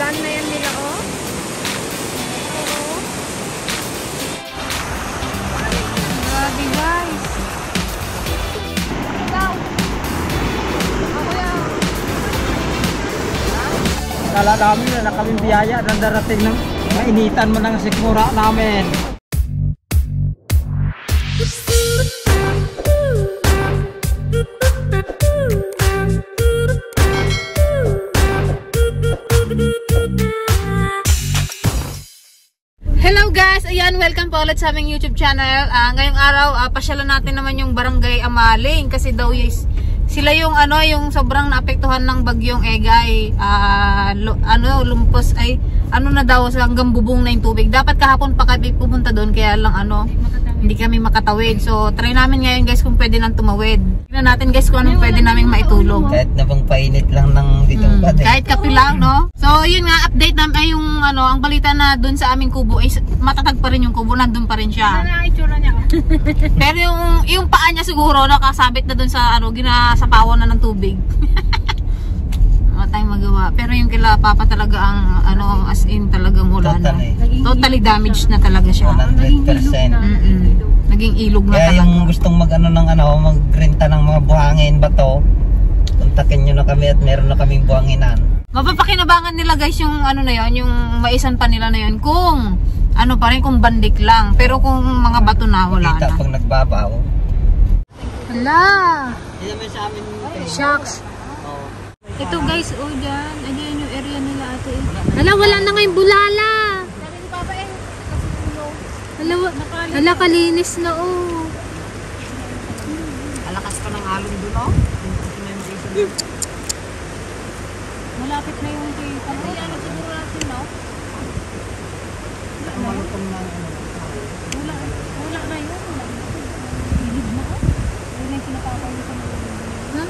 daan na yan nila, oh. Oo. Grabe, guys. Kala namin na kaming biyaya na darating ng mainitan mo ng sikmura namin. Hello guys! Ayan, welcome po ulit sa aming YouTube channel. Ngayong araw, pasyalan natin naman yung Barangay Amaling kasi daw sila yung yung sobrang naapektuhan ng bagyong Egay. Lumpos ay na daw hanggang bubong na yung tubig. Dapat kahapon pa kami pumunta doon kaya lang hindi kami makatawid. So try namin ngayon guys kung pwede nang tumawid. Tingnan natin guys kung anong pwede naming maitulong. Kahit na bang painit lang ng dito kahit kape lang, no? So yun nga, update namin ay yung ang balita na doon sa aming kubo ay matatag pa rin yung kubo, nandun pa rin siya. Pero yung paa niya siguro nakasabit na doon sa ginasapawan na ng tubig. Wala tayong magawa. Pero yung kila Papa talaga ang as in talagang wala na. Totally damaged na talaga siya. 100%. Naging ilog na kaya talaga. Yung gustong magrenta ng mga buhangin bato, kontakin nyo na kami at meron na kaming buhanginan. Mapapakinabangan nila guys yung na yon, yung maisan pa nila na yon kung pa rin kung bandik lang. Pero kung mga bato na wala kita na. Pag nagbabaw. Hala! Hindi naman sa amin. Shucks! Ito guys, dyan. Ayan yung area nila ate. Hala, wala na ngayong bulala. Hala, kalinis na Alakas pa ng alon doon Malapit na yung kay Pamay. Siguro natin, no? Wala na yun. Hilid na Wala na yung sinapapay sa mga. Ha?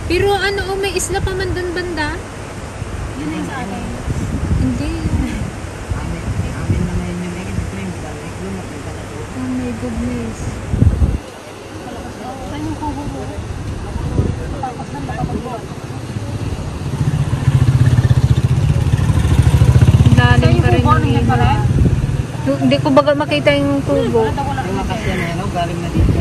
Pero may isla pa man doon banda? Yun na yung sa akin. Hindi. Amin na ngayon yung egin. Ito yung balik. Oh my goodness. Saan yung kubo mo? Tapos na makapagbuhat. Lalim pa rin yung ilaw. Hindi ko baga makita yung kubo. Yung lakas yan galing na dito.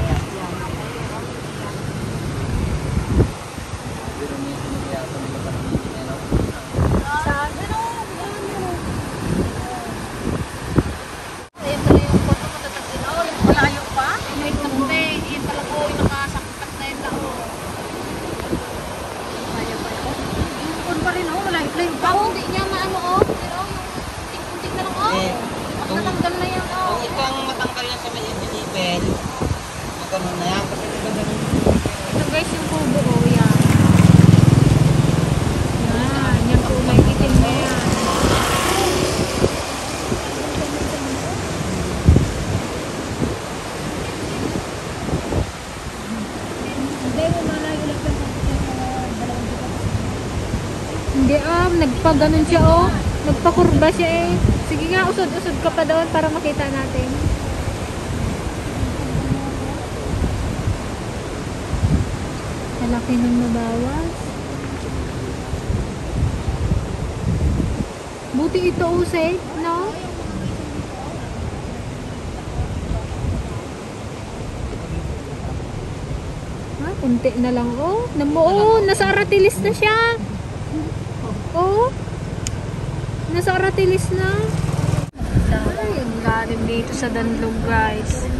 Ito guys yung kubo yan. Yan kulay itim na yan. Hindi nagpaganon siya nagpakurba siya Sige nga, usod-usod ka pa doon para makita natin. Malaki ng nabawas. Buti ito safe, no? Kunti na lang, nasa Aratilis na siya. Nasa Aratilis na. Ay, ang lalim dito sa Danlog, guys.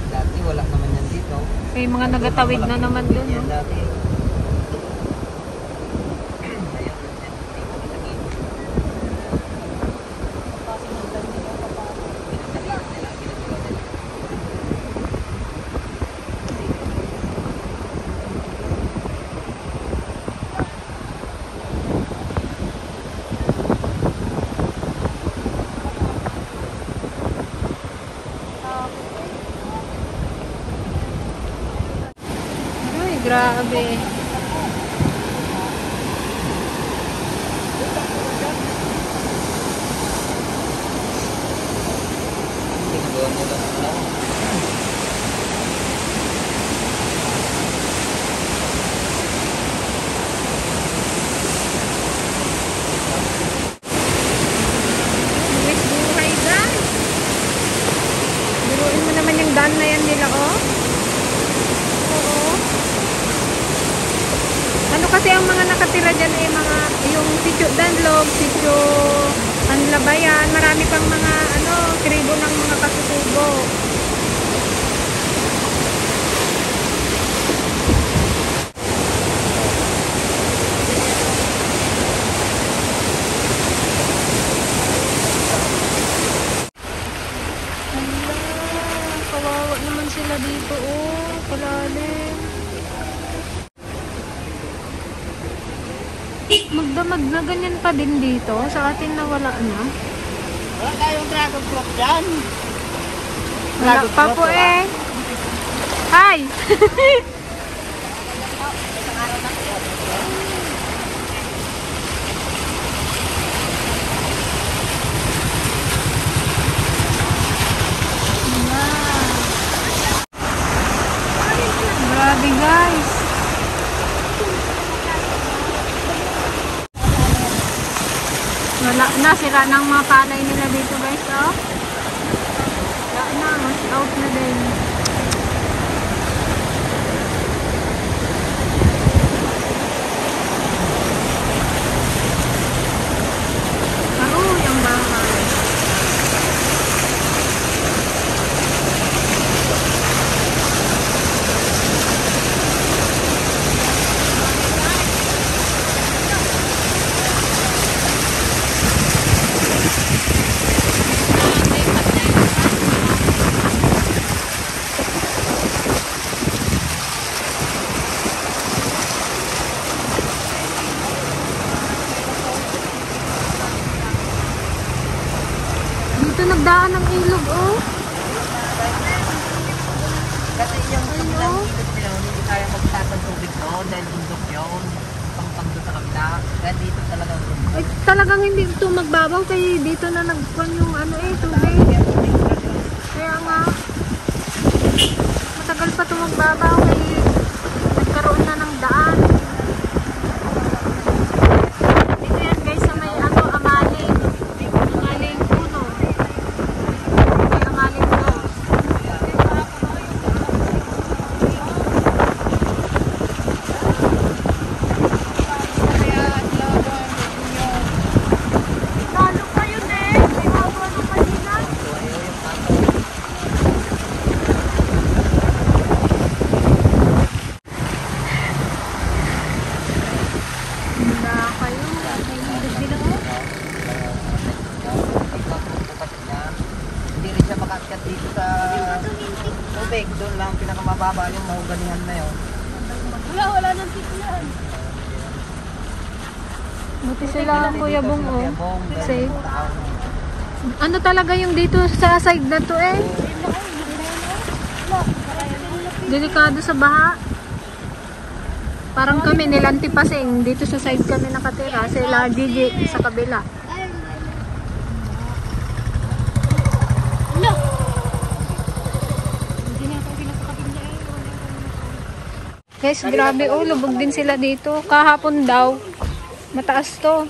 Dati wala naman yan dito. May mga nagatawid na naman dun, no? Grabe. Kasi ang mga nakatira dyan ay mga, yung Sitio Danlog, Sitio Anlabayan, marami pang mga, tribo ng mga kasusubo. Kawawa naman sila dito, oh, kalalim. Magdamag na ganyan pa din dito. Sa atin nawala na. Wala tayong dragon fruit dyan. Wala pa po eh. Hi! Grabe guys. Wala na, sira ng mga palay nila dito guys, oh. Wala na, mas out na din. Aroy, ang bahay. Dito nagdaan ng ilog, oh. Kasi yung kabilang ilog nila, hindi kaya magtatag tubig doon dahil bundok yun. Pang doon sa kabila. Kaya dito talagang Eh, talagang hindi ito magbabaw kaya dito na nagkuhan yung tubig. Kaya nga, matagal pa ito magbabaw kaya nagkaroon na ng daan. Dito yan guys sa may amaling. Amaling puno. May amaling puno. Lalo pa yun eh. May mawalo pa nila. Wala kayo. May ilog din ako. Hindi rin siya makakyat dito sa tubig. Doon lang pinakamababa yung mahuganihan na yun. Wala nang titulan. Buti sila Kuya Bong, oh. Safe. Safe. Ano talaga yung dito sa side na to eh? Delikado sa baha. Parang kami nilantipasing. Dito sa side kami nakatira. Sila Gigi sa kabila. No! Hindi na ako pinapakapin niya eh. Guys, grabe oh. Lubog din sila dito. Kahapon daw. Mataas to.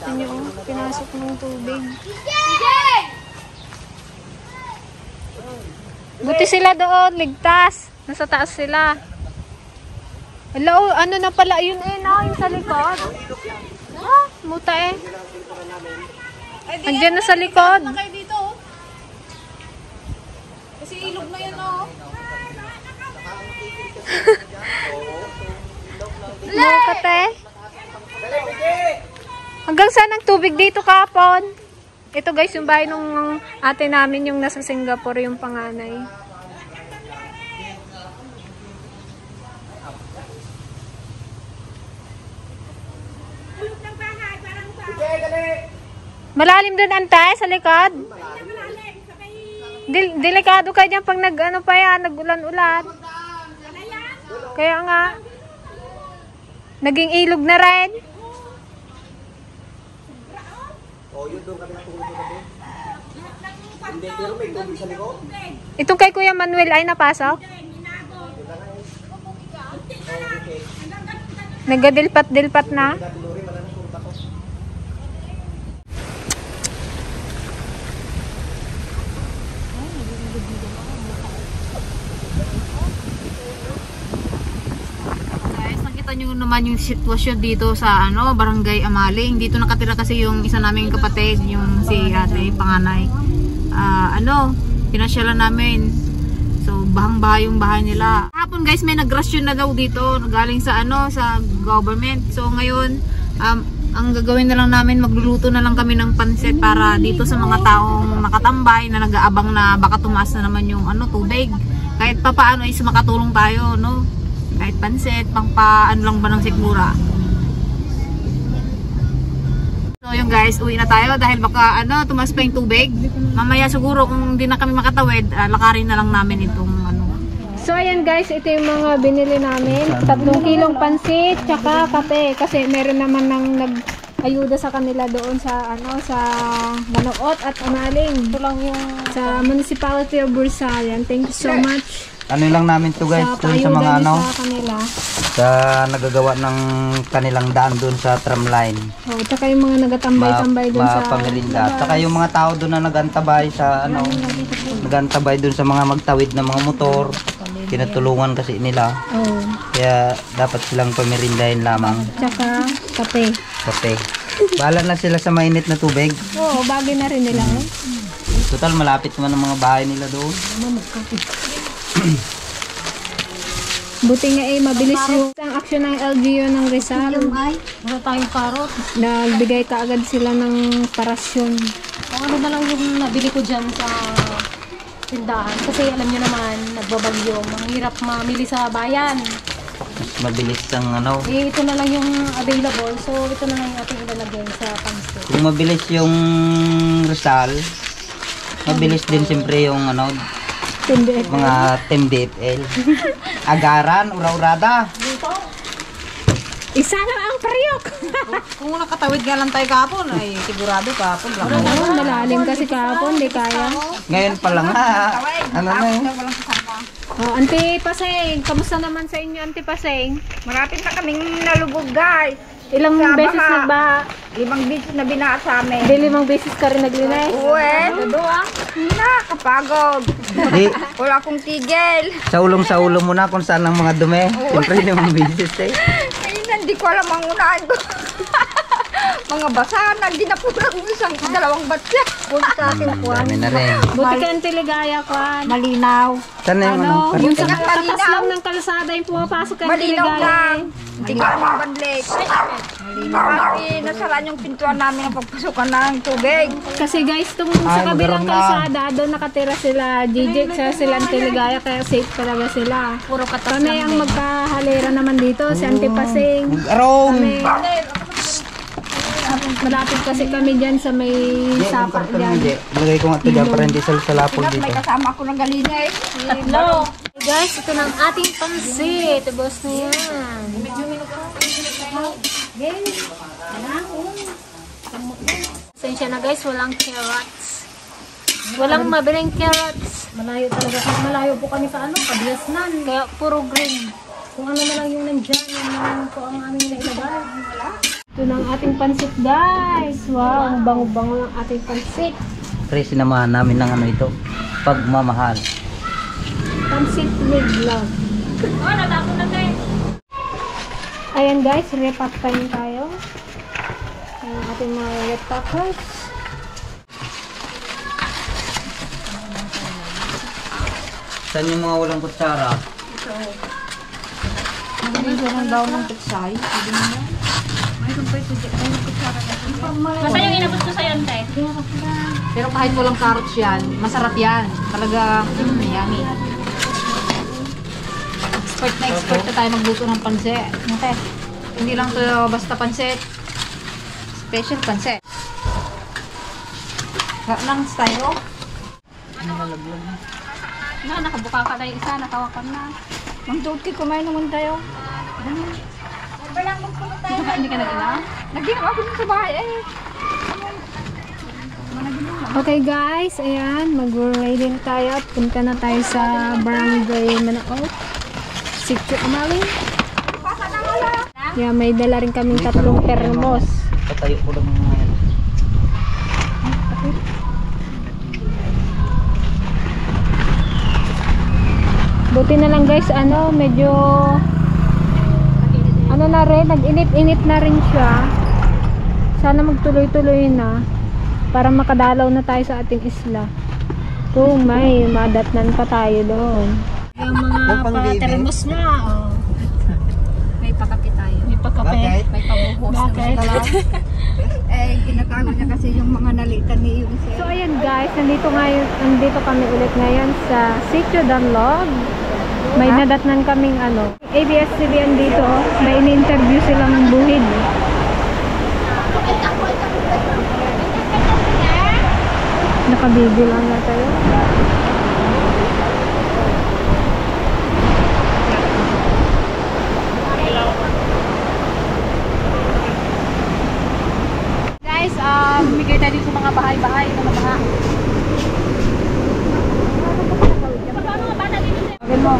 Ano oh. Pinasok ng tubig. Buti sila doon. Ligtas. Nasa taas sila. Hello, ano na pala yun eh, no? Yung sa likod. Ah, muta eh. Andiyan na sa likod. Na kayo dito oh. Kasi ilog na yan oh. Mukat eh. Hanggang saan ang tubig dito kapon? Ito guys, yung bahay nung ate namin yung nasa Singapore, yung panganay. Malalim doon antay sa likod. Delikado ka dyan pag nag-ulan-ulan. Kaya nga, naging ilog na rin. Itong kay Kuya Manuel ay napasok? Nagdilpat-dilpat na. nyo naman yung sitwasyon dito sa Barangay Amaling. Dito nakatira kasi yung isa naming kapatid, yung si ate, panganay. Pinasyalan namin. So, bahang-bahay yung bahay nila. Hapon guys, may nagrasyon na daw dito, galing sa sa government. So, ngayon, ang gagawin na lang namin, magluluto na lang kami ng pansit para dito sa mga taong nakatambay na nag-aabang na baka tumaas na naman yung tubig. Kahit pa paano is makatulong tayo, no? Kahit pansit, pang paano lang ba ng sikmura. So yun guys, uwi na tayo dahil baka tumas pa yung tubig. Mamaya siguro kung hindi na kami makatawid, lakarin na lang namin itong So ayan guys, ito yung mga binili namin. 3 kilong pansit, tsaka kape. Kasi meron naman nang nag-ayuda sa kanila doon sa sa Banuot at Amaling. Ito lang yung sa Municipality of Bursayan. Thank you so much. Ano lang namin to guys, doon sa mga sa kanila. sa nagagawa ng kanilang daan doon sa tramline. Oh, tsaka yung mga nagatambay-tambay doon sa pamilinda. Tsaka yung mga tao doon na nagantabay sa nagantabay doon sa mga magtawid ng mga motor. Tinutulungan kasi nila. Oh. Kaya dapat silang pamirindahin lamang. Tsaka kape. Kape. Bahala na sila sa mainit na tubig. Oo, bagay na rin nila. Total malapit naman ang mga bahay nila doon. Buti nga mabilis yung ang aksyon ng LGU ng Rizal. wala tayong karot. Nagbigay kaagad sila ng parasyon. Kung ano na lang yung nabili ko dyan sa tindahan. Kasi alam nyo naman, nagbabagyo. Mahirap mamili sa bayan. Mas mabilis ang Ito na lang yung available. So, ito na lang yung ating ilalagay sa pansit. Kung mabilis yung Rizal, mabilis din siyempre yung mga Team DFL. Agaran, ura-urada. Isa na ang paryok! Kung nakatawid nga lang tayo kahapon, ay sigurado kahapon. Malalim kasi kahapon, di kaya. Ngayon pa lang ha. Oh, Auntie Paseng, kamusta naman sa inyo, Auntie Paseng? Malapit na kaming nalubog guys. Ilang Sa beses baha. nagbaha? 5 beses na binaha sa amin. Di 5 beses ka rin naglinis? Uwe, nakakapagod. Di, Wala akong tigil. sa ulo mo na kung saan ang mga dumi. Siyempre yung bisis Ayun, hindi ko alam ang unahan ko. Mga basa, nagdinapulang isang 2 batya. Kung sa akin po. Dami na rin. Buti ka yung tiligaya, Kwan. Malinaw. Saan na yung Yung sa Malinaw. katas lang ng kalsada yung pumapasok ka yung Malinaw tiligaya. lang. Hindi ko alam ang bandlik. Kasi nasaraan yung pintuan namin ang pagpasukan ng tubig. Kasi guys, tung sa kabilang magkaroon na. kalsada, doon nakatira sila, Gigi, sa silang tiligaya, kaya safe talaga sila. Puro katas Kami ang magkahalera naman dito, si Auntie Paseng. Arong! Malapit kasi kami dyan sa may sapa dyan. Lagay ko nga ito dyan para hindi salapol May dito. kasama ako ng galina eh. Tatlo. Hey guys, ito na ang ating pansit. Boss na yan. Pasensya na guys, walang carrots. Walang mabiling carrots. Malayo talaga. Malayo po kami sa Kabiasnan. Kaya puro green. Kung ano na lang yung nandyan, yun lang po ang aming nailagay. Ito na ang ating pansit guys. Wow, ang bango-bango ng ating pansit. Pre, sinamahan namin ng ito. Pagmamahal. Pansit with love. Oh, natapon na tayo. Ayan guys, repack time tayo. Ang ating mga repackers. Saan yung mga walang kutsara? Basta yung inabot ko sa'yo, Antay. Pero kahit walang carrots yan, masarap yan. Talaga, yummy. Expert na tayo magluto ng pansit. Okay. Hindi lang to basta pansit. Special pansit. Lang tayo. Nakabuka ka tayo isa, natawakan na. Mang tuti, kumain naman tayo. Hindi ka nag-ina? Naging ako dun sa bahay eh. Okay guys, ayan, mag-ready na tayo at punta na tayo sa Barangay Manaot, Sitio Amaling. Yeah, may dala rin kaming 3 termos. Patayo ko lang mga yan. Buti na lang guys, medyo ano na rin, nag-init-init na rin siya. Sana magtuloy-tuloy na para makadalaw na tayo sa ating isla. Kung may madatnan pa tayo doon. Yung mga pa-termos nga. Oh. May pakape tayo. May pagkape. May pabuhos. Bakit? Ginagawa niya kasi yung mga nalitan ni yung So ayan guys, nandito kami ulit ngayon sa Sitio Danlog. May nadatnan kaming ABS-CBN dito. May in-interview silang buhid. Nakabigil lang na tayo. Guys, bumigay tayo dito sa mga bahay-bahay na mabaha. Agad mo.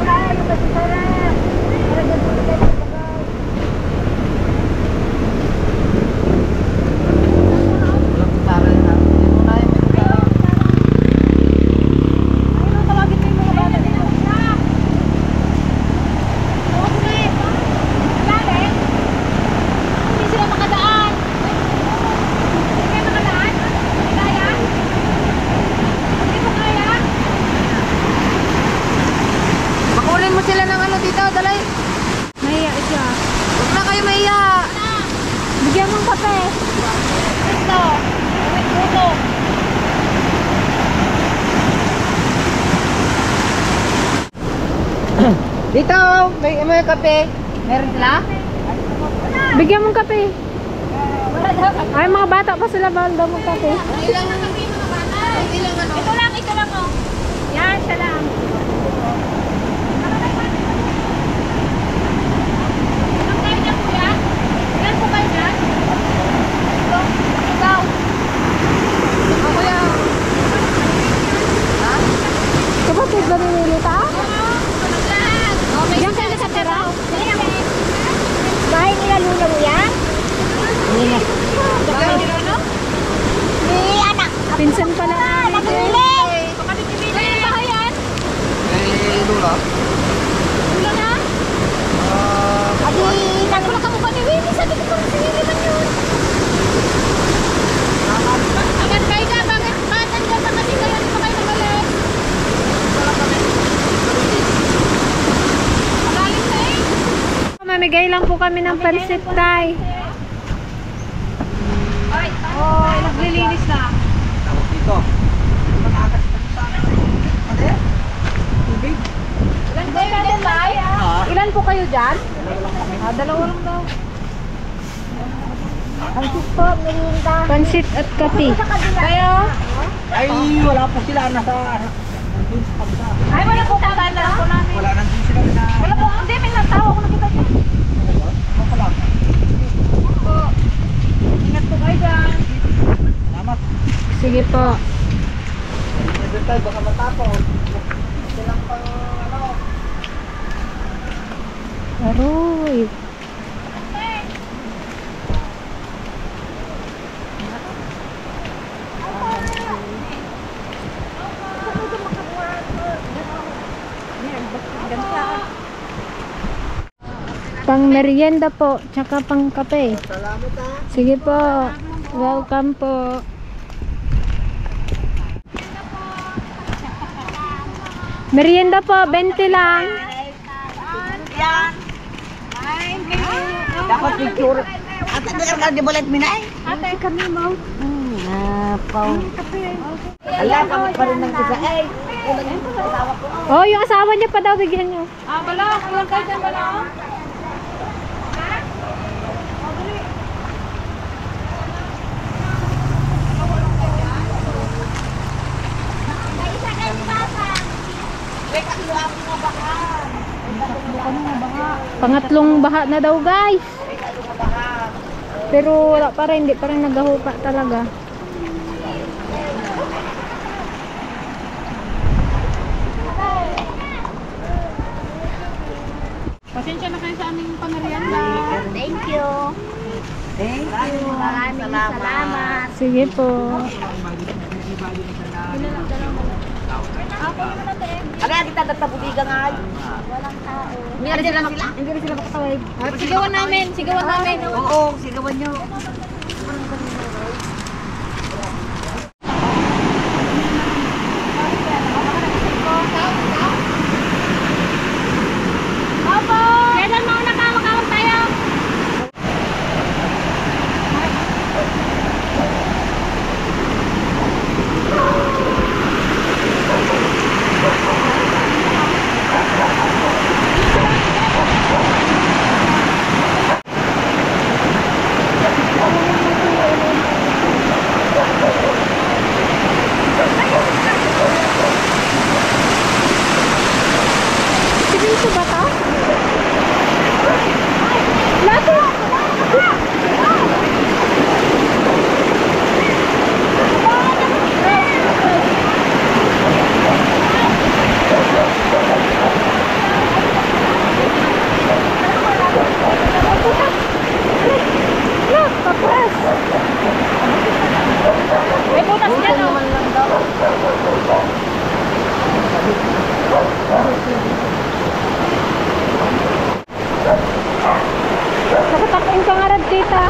Bakulin mo sila ng dito, dalay. Mahiya siya. Huwag na kayo mahiya. Bigyan mong kape. Ito. Ito. Dito, may kape. Meron sila? Bigyan mong kape. Ay, mga bata pa sila ba? Daw mong kape. Ilang kape mga bata? Ilang Ito lang oh. Yan, siya lang. Kapatid ba nililita? Yan kayo nakatira? Bahay nila lula mo yan? Pinsan pala. Lula. Mamigay lang po kami ng pansit, tay. Oh, naglilinis na. Dito. Ilan po kayo dyan? Dalawa lang daw. Pansit at kape. Kayo? Ay, wala po sila. Nasa... Ay, wala po tataan na lang po namin. Wala nandun sila na... Wala po, hindi, may nagtawa ko nakita dyan. Ingat po kayo dyan. Salamat. Sige po. Doon tayo, baka matapos. Silang pang Aroy. Pang merienda po, tsaka pang kape. Salamat ha. Sige po. Welcome po. Merienda po, 20 lang. Dapat picture. Ate, ka di bolet minay? Ate, kami mo. Pau. Ala, kami pa rin ng kisa. Ay, Oh, yung asawa niya pa daw, bigyan niyo. Bala, ilan kayo dyan, bala? Pangatlong baha na daw, guys. Pero wala pa rin, hindi pa rin naghahupa talaga. Pasensya na kayo sa aming pamerienda. Thank you. Maraming salamat. Sige po. Ano yan, kita nagtabuliga nga. Hindi rin sila makatawag. Sigawan namin, sigawan namin. Oo, sigawan nyo. Kailan mo na kamakawag tayo? Dito ba to? May butas dyan, oh. Nakatakin ka nga rad, tita.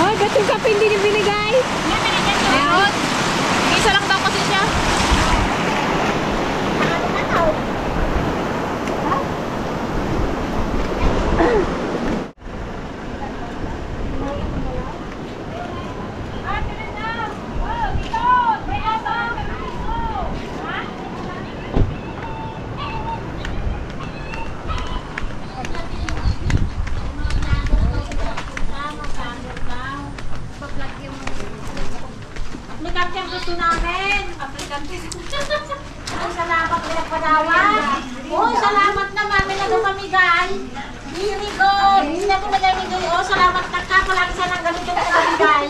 Ay, ba't yung kape hindi niyo binigay? Meron. Isa lang daw kasi siya. Aplikante ang gusto namin. Aplikante. Ay, salamat pinagpadawan. Oh, salamat naman. May nagpamigay. Very good. Hindi na ko nagpamigay. Oh, salamat nagkapalagi sa nang ganito na pamigay.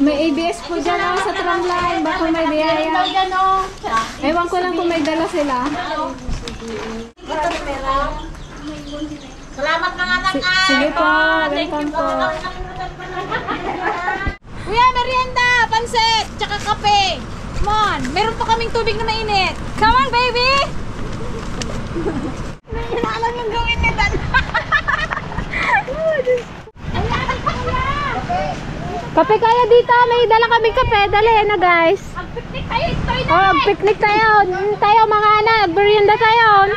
May ABS po dyan, oh, sa tramline. Baka may biyaya. Ewan ko lang kung may dala sila. Salamat mga anak. Sige po, welcome po. Kuya, merienda, pansit, tsaka kape. Come on, meron pa kaming tubig na mainit. Come on, baby! Hindi na alam yung gawin ni Dan. Kape kaya dito, may dala kaming kape. Dali na, guys. Picnic tayo. Oh, picnic tayo. Tayo mga anak, merienda tayo.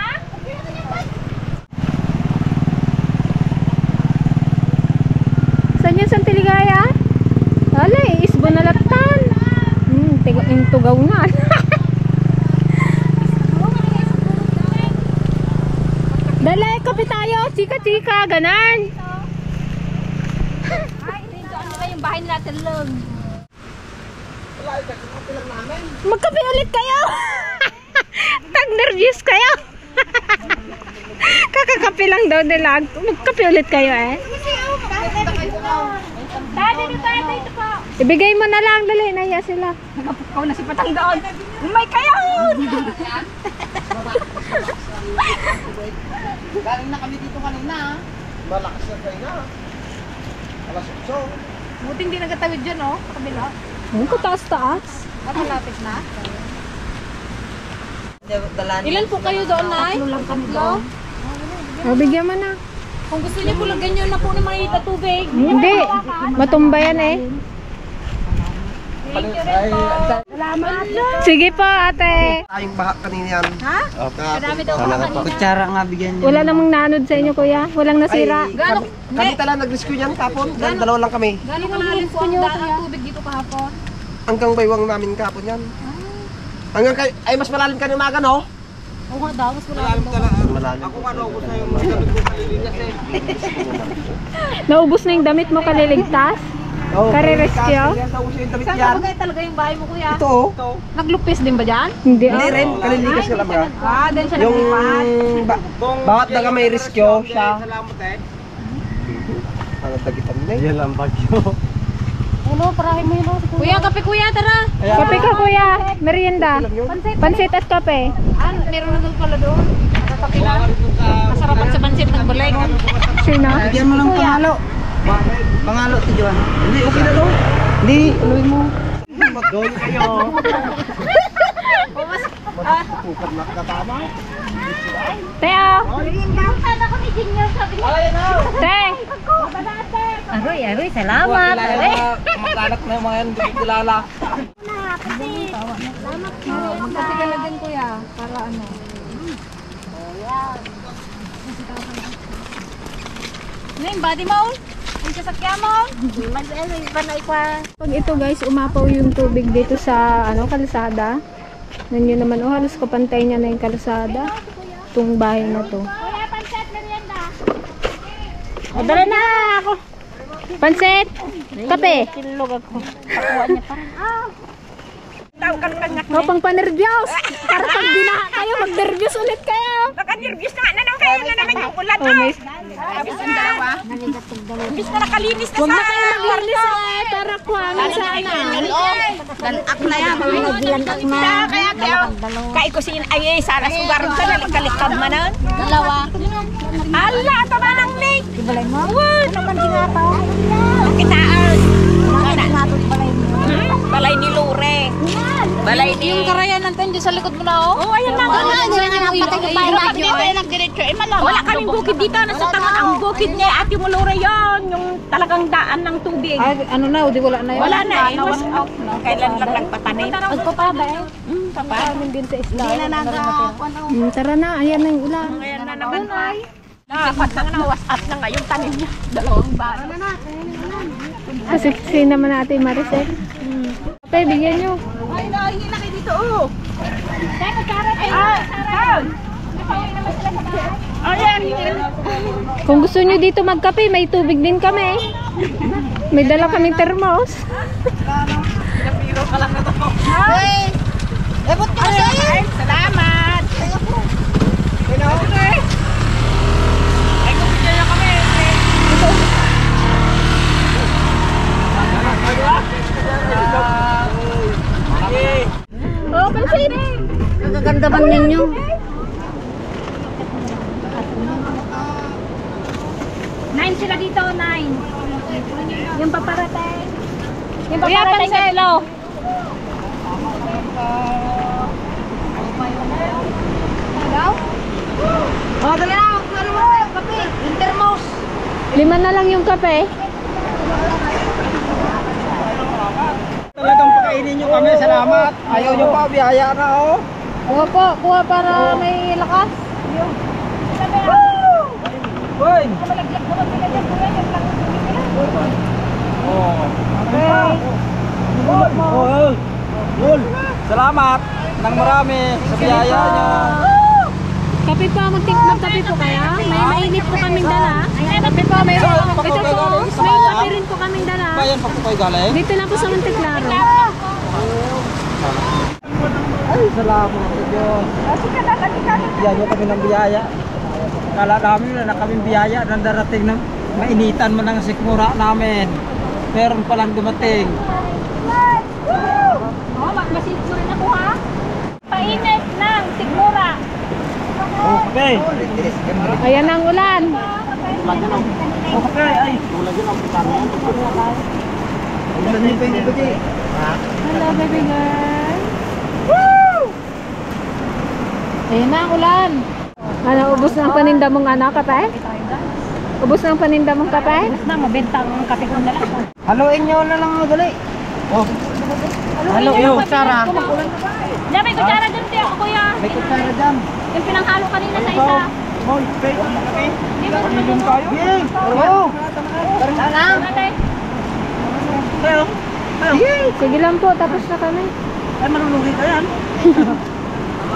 Saan yan, Santiligaya? Alay, isbo na latan. Yung tugaw na. Dali, kape tayo. Chika-chika, ganan. Ay, ito yung bahay natin lang. Magkape ulit kayo. Tag-nervous kayo. Kakakape lang daw nila. Magkape ulit kayo eh. Dito po. Ibigay mo na lang, dali, naya sila. Nagapukaw na si Patang doon. May kayaon! Galing na kami dito kanina. Malakas na tayo na. Alas 8. Buti hindi nagtatawid dyan, oh. Sa kabila. Ang kataas-taas. Malapit na. Dalan. Ilan po kayo doon, Nay? Tatlo? Bigyan mo na. Kung gusto niyo po, lagyan niyo na po ng mga tubig. Hindi, matumba yan eh. Sige po, ate. Tayong baha kanina yan. Ha? Marami daw kanina. Kutsara nga bigyan niyo. Wala namang nanod sa inyo, kuya. Walang nasira. Kami tala nag-rescue niyan kapon. Dalawa lang kami. Gano'n kalalim po ang daan ng tubig dito kahapon? Hanggang baywang namin kapon yan. Hanggang kay ay mas malalim ka ng umaga, no? Oo nga daw, mas malalim daw. Malalim. Ako ano ko sa yung damit ko kaliligas eh. Naubos na yung damit mo, kaliligtas? Kare-rescue? Saan ka bagay talaga yung bahay mo, kuya? Ito oh. Naglupis din ba dyan? Hindi Hindi ah. rin, kaliligas ka lang ba? Ah, din siya Yung naglipat. bawat daga may rescue siya. Ano tagitan na eh? Yan lang bagyo. Hello, parahin mo yun. Kuya, kape kuya, tara. Kape ka, kuya. Merienda. Pansit at kape. Ah, meron na doon pala doon. Masarapan sa bansit ng balik. Sino? Bigyan mo ng pangalo. Pangalo ti Juan. Hindi, okay na to. Hindi, tuloy mo. Mag-goal kayo. Teo! Te! Aroy, salamat. Mag-anak na yung mga yan, hindi kilala. Magkasi ka na din kuya, para ano. Ano yung body mo? Ang sasakyan mo? Pag ito guys, umapaw yung tubig dito sa ano kalsada. Nanyo naman, oh halos kapantay niya na yung kalsada. Itong bahay na to. O, dala na ako. Pansit! Kape! Kilog ako. Pakuha niya parang. O, pang panervyos! Para pag binaha kayo, mag-nervyos ulit kayo! Naka-nervous na kaya na naman yung ulan. Oh, may... Imbis na nakalinis na Huwag na kayo maglinis eh! Para kuhamin sana! Lanak na yan. Kaya ko sin ay sana sugar sa nalikalikad manan. Dalawa. Ala, ito na lang ni. Ibalay mo? Ano man singapaw? Kitaan. Balay mo. Balay ni Lure. Balay ni... Yung karayan natin dyan sa likod mo na, oh. Oh, ayan na. Wala kaming bukid dito. Nasa tangan ang bukid niya. Ate mo Lure yun. Yung talagang daan ng tubig. Ay, ano na, di wala na yun. Wala na eh. Kailan lang nagpatanim. Magpapa ba eh? Papa. Amin din sa isla. Hindi na nagkakon. Tara na, ayan na yung ulan. Ayan na naman ay. Dapat na nga wasat na nga yung tanim niya. Dalawang baan. Kasi naman natin Maricel. Kape, bigyan nyo. Ay, nahihina kayo dito, oh. Teka, karot. Karot. Ayan. Kung gusto nyo dito magkape, may tubig din kami. May dala kaming thermos. Hey. Ebot ka na salamat. Ay, kumpiya na kami. Oh, pansin! Nagaganda man ninyo. Nine sila dito, 9. Yung paparating. Yung Kuya, paparating pansit. tatlo. Oh, dali na. Ano mo? Kape. Yung thermos. 5 na lang yung kape. Talagang pakainin nyo kami, salamat. Ayaw nyo pa, biyaya na oh. Kuha po, kuha para may lakas. Hoy! Oh. Yul, salamat nang marami sa biyaya nyo. Kape pa, magkape po kaya? May mainit po kaming dala. Kape pa, mayroon. Ito po, may kape rin po kaming dala. Bayan pa po kayo galing? Dito na po sa Monteklaro. Ay, salamat sa Diyos. Bigyan nyo kami ng biyaya. Kala namin na kaming biyaya nang darating na mainitan mo ng sikmura namin. Meron palang dumating. Oh, magmasid mo rin ako ha. Painit ng sigmura. Okay. Ayan ang ulan. Okay, ay. Tulad yun ang pitano. Ulan yung pwede. Hello, baby girl. Woo! Ayan na ang ulan. Ano, ubos na ang paninda mong anak, kape? Ubos na ang paninda mong kape? Na, mabenta ang kape ko na lang. Haluin nyo na lang dali. Oh. Halo yung kutsara. Diyan, may kutsara dyan, tiyo, kuya. May kutsara dyan. Yung pinanghalo kanina sa isa. Hoy, straight. Pamilyon tayo. Yay! Oo! Tayo. Sige lang po, tapos na kami. Ay, malulugi ka yan.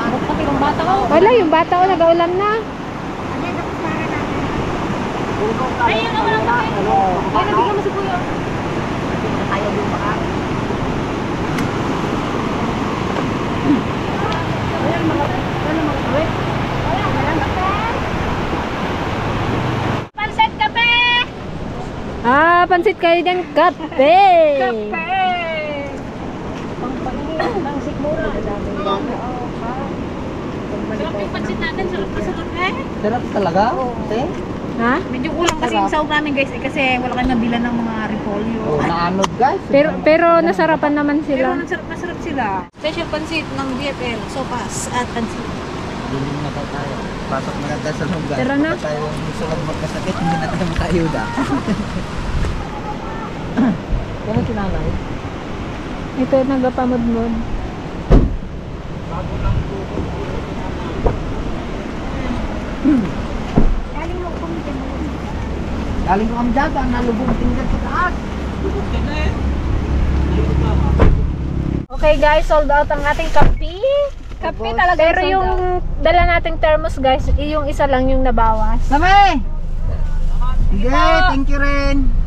Pati kong bata ko. Wala, yung bata ko nag-aulan na. Ayun, ako lang kape. Ay, nabigyan mo si kuya. Pansit kape! Ah, pansit kayo dyan, kape! Sarap yung pansit natin, sarap na sarap eh. Sarap talaga? Okay. Ha? Medyo kulang kasi yung sahog namin guys kasi wala kami nabilan ng mga repolyo. Oh, naanod guys. Pero nasarapan naman Pero sila. masarap sila. Special pansit ng BFL, sopas at pansit. Hindi na tayo. Pasok na tayo sa lugar. Tara na. Kapag tayo gusto lang magkasakit, hindi na tayo makayuda. Kailan sinanay? Ito nagapamudmod. Galing ko kami dyan, nalubong tinggal sa taas. Okay guys, sold out ang ating kape. Kape talaga Pero sold yung dala nating thermos guys, yung isa lang yung nabawas. Same! Sige, thank you rin.